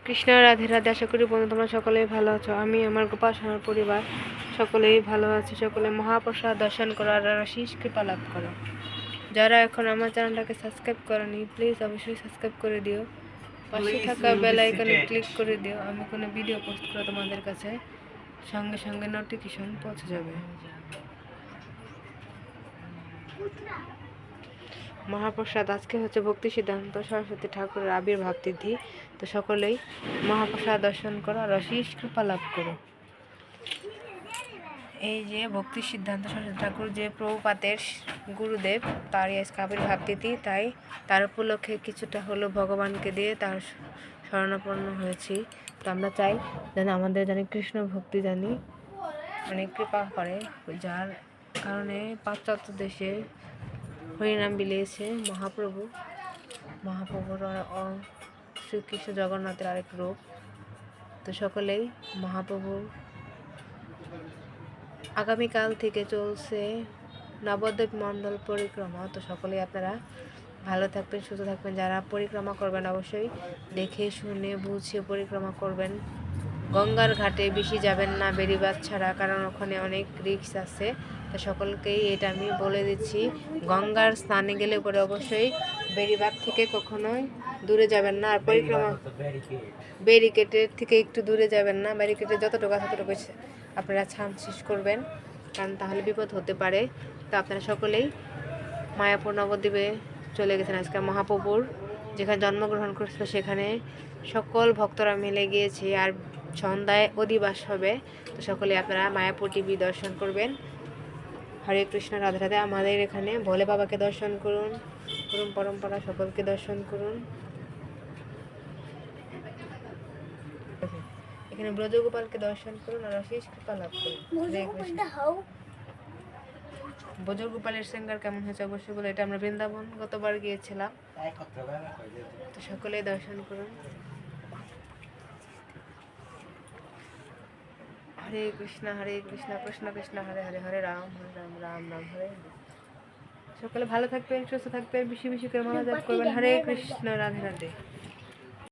কৃষ্ণ রাধে রাধে। আশা করি বন্ধু তোমরা সকলেই ভালো আছো। আমি আমার গোপাল সোনার পরিবার সকলেই ভালো আছি। সকলে মহাপ্রসাদ দর্শন করো আর আশিস কৃপা লাভ করো। যারা এখন আমার চ্যানেলটাকে সাবস্ক্রাইব করনি প্লিজ অবশ্যই সাবস্ক্রাইব করে দিও, পাশে থাকা বেল আইকনে ক্লিক করে দিও। আমি কোনো ভিডিও পোস্ট করে তোমাদের কাছে সঙ্গে সঙ্গে নোটিফিকেশন পৌঁছে যাবে। মহাপ্রসাদ আজকে হচ্ছে ভক্তি সিদ্ধান্ত সরস্বতী ঠাকুরের আবির্ভাব তিথি। তো সকলেই মহাপ্রসাদ দর্শন করো আর অশেষ কৃপা লাভ করো। এই যে ভক্তি সিদ্ধান্ত সরস্বতী ঠাকুর যে প্রভুপাদের গুরুদেব, তারই আজকে আবির্ভাব তিথি, তাই তার উপলক্ষে কিছুটা হলো ভগবানকে দিয়ে তার শরণাপন্ন হয়েছি। তো আমরা চাই যেন আমাদের কৃষ্ণ ভক্তি অনেক কৃপা করে, যার কারণে পাশ্চাত্য দেশে হরিনাম বিলিয়েছে মহাপ্রভুর শ্রীকৃষ্ণ জগন্নাথের আরেক রূপ। তো সকলেই মহাপ্রভু আগামীকাল থেকে চলছে নবদ্বীপ মণ্ডল পরিক্রমা। তো সকলেই আপনারা ভালো থাকবেন, সুস্থ থাকবেন। যারা পরিক্রমা করবেন অবশ্যই দেখে শুনে বুঝে পরিক্রমা করবেন। গঙ্গার ঘাটে বেশি যাবেন না বেড়িবাঁধ ছাড়া, কারণ ওখানে অনেক রিস্ক আছে। তো সকলকেই এটা আমি বলে দিচ্ছি, গঙ্গার স্নানে গেলে পরে অবশ্যই বেড়িবাঁধ থেকে কখনোই দূরে যাবেন না। আর পরিক্রমা ব্যারিকেডের থেকে একটু দূরে যাবেন না, ব্যারিকেডের যতটুকু আছে ততটুকু আপনারা শেষ করবেন, কারণ তাহলে বিপদ হতে পারে। তো আপনারা সকলেই মায়াপুর নবদ্বীপে চলে গেছেন। আজকে মহাপ্রভুর যেখানে জন্মগ্রহণ করেছিল সেখানে সকল ভক্তরা মিলে গিয়েছে, আর সন্ধ্যায় অধিবাস হবে। তো সকলে আপনারা মায়াপুর টিভি দর্শন করবেন। হরে কৃষ্ণ রাধে রাধে। আমাদের এখানে ভোলে বাবাকে দর্শন করুন, পরম্পরা সকলকে দর্শন করুন। এখানে ব্রজগোপালকে দর্শন করুন আর অশেষ কৃপা লাভ করুন। ব্রজগোপালের সিঙ্গার কেমন হয়েছে অবশ্যই বলে। এটা আমরা বৃন্দাবন গতবার গিয়েছিলাম। তো সকলেই দর্শন করুন। হরে কৃষ্ণ কৃষ্ণ কৃষ্ণ হরে হরে, হরে রাম রাম রাম হরে। সকলে ভালো থাকবেন, সুস্থ থাকবেন, বেশি বেশি করে মনোযোগ করবেন। হরে কৃষ্ণ রাধে রাধে।